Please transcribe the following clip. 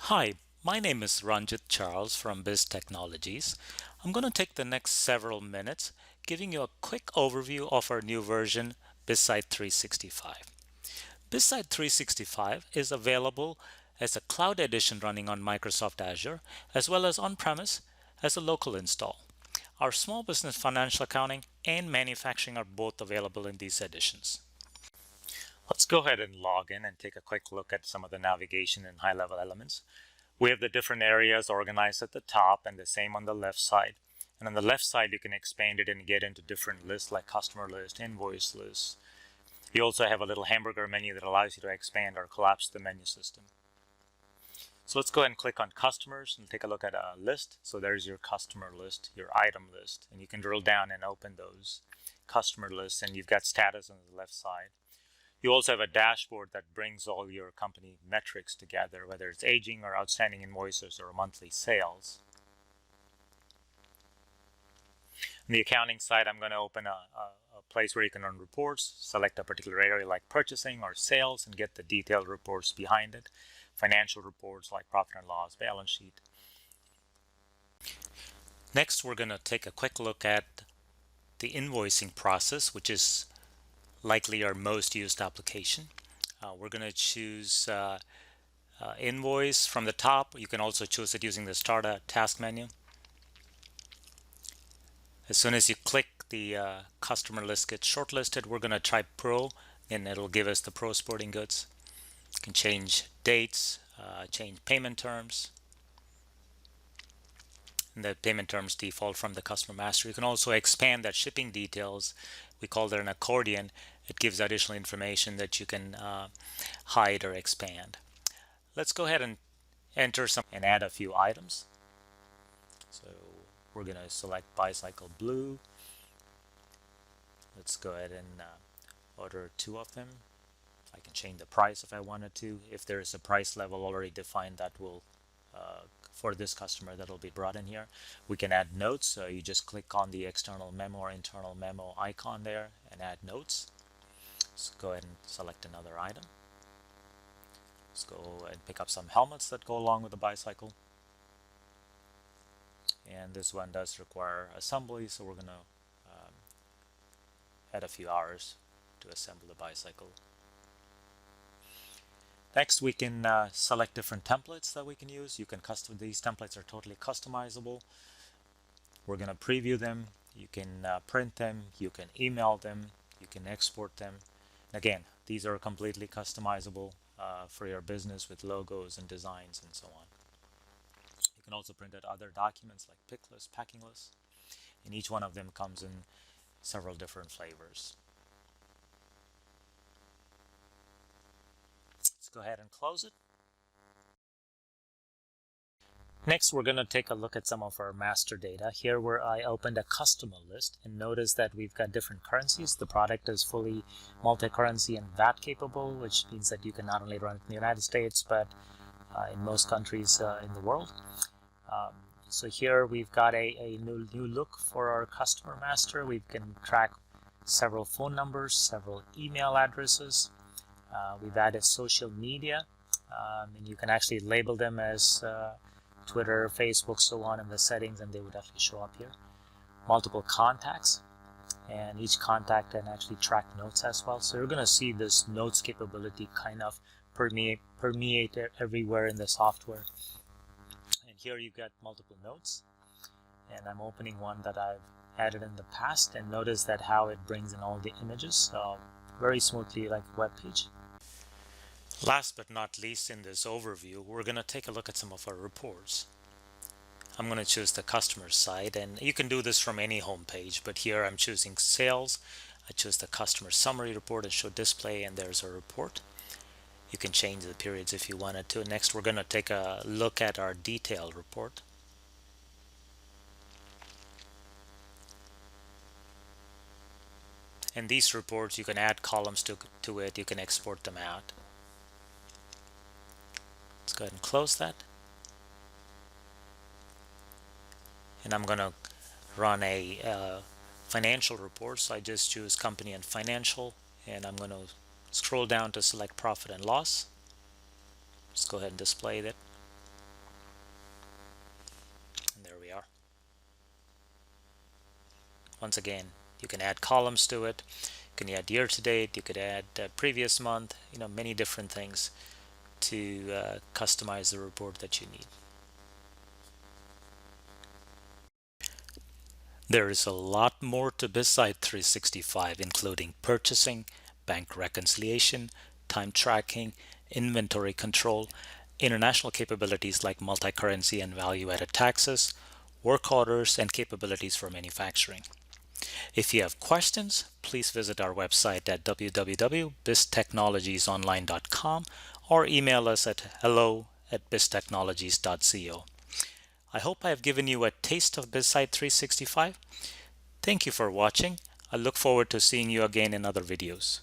Hi, my name is Ranjit Charles from Biz Technologies. I'm going to take the next several minutes giving you a quick overview of our new version, BizSight 365. BizSight 365 is available as a cloud edition running on Microsoft Azure, as well as on-premise as a local install. Our small business financial accounting and manufacturing are both available in these editions. Let's go ahead and log in and take a quick look at some of the navigation and high-level elements. We have the different areas organized at the top and the same on the left side. And on the left side, you can expand it and get into different lists like customer list, invoice list. You also have a little hamburger menu that allows you to expand or collapse the menu system. So let's go ahead and click on customers and take a look at a list. So there's your customer list, your item list, and you can drill down and open those customer lists, and you've got status on the left side. You also have a dashboard that brings all your company metrics together, whether it's aging or outstanding invoices or monthly sales. On the accounting side, I'm going to open a place where you can run reports, select a particular area like purchasing or sales, and get the detailed reports behind it. Financial reports like profit and loss, balance sheet. Next, we're going to take a quick look at the invoicing process, which is likely our most used application. We're going to choose invoice from the top. You can also choose it using the start a task menu. As soon as you click, the customer list gets shortlisted. We're going to try Pro, and it'll give us the Pro sporting goods. You can change dates, change payment terms. And the payment terms default from the customer master. You can also expand that shipping details. We call that an accordion. It gives additional information that you can hide or expand. Let's go ahead and enter some and add a few items. So we're going to select bicycle blue. Let's go ahead and order 2 of them. I can change the price if I wanted to. If there is a price level already defined, that will for this customer, that will be brought in here. We can add notes. So you just click on the external memo or internal memo icon there and add notes. Let's go ahead and select another item. Let's go and pick up some helmets that go along with the bicycle. And this one does require assembly, so we're going to add a few hours to assemble the bicycle. Next, we can select different templates that we can use. You can custom, these templates are totally customizable. We're going to preview them. You can print them. You can email them. You can export them. Again, these are completely customizable for your business with logos and designs and so on. You can also print out other documents like pick lists, packing lists, and each one of them comes in several different flavors. Let's go ahead and close it. Next, we're going to take a look at some of our master data. Here where I opened a customer list, and notice that we've got different currencies. The product is fully multi-currency and VAT capable, which means that you can not only run it in the United States, but in most countries in the world. So here we've got a new look for our customer master. We can track several phone numbers, several email addresses. We've added social media, and you can actually label them as Twitter, Facebook, so on in the settings, and they would actually show up here. Multiple contacts, and each contact can actually track notes as well. So you're going to see this notes capability kind of permeate everywhere in the software. And here you've got multiple notes, and I'm opening one that I've added in the past, and notice that how it brings in all the images very smoothly, like a web page. Last but not least, in this overview, we're going to take a look at some of our reports. I'm going to choose the customer side, and you can do this from any home page, but here I'm choosing sales. I choose the customer summary report and show display, and there's a report. You can change the periods if you wanted to. Next, we're going to take a look at our detailed report. And these reports, you can add columns to it. You can export them out. Let's go ahead and close that. And I'm going to run a financial report. So I just choose company and financial, and I'm going to scroll down to select profit and loss. Just go ahead and display that. Once again, you can add columns to it. You can add year to date. You could add previous month. Many different things to customize the report that you need. There is a lot more to BizSight 365, including purchasing, bank reconciliation, time tracking, inventory control, international capabilities like multi-currency and value-added taxes, work orders, and capabilities for manufacturing. If you have questions, please visit our website at www.biztechnologiesonline.com or email us at hello@biztechnologies.co. I hope I have given you a taste of BizSight 365. Thank you for watching. I look forward to seeing you again in other videos.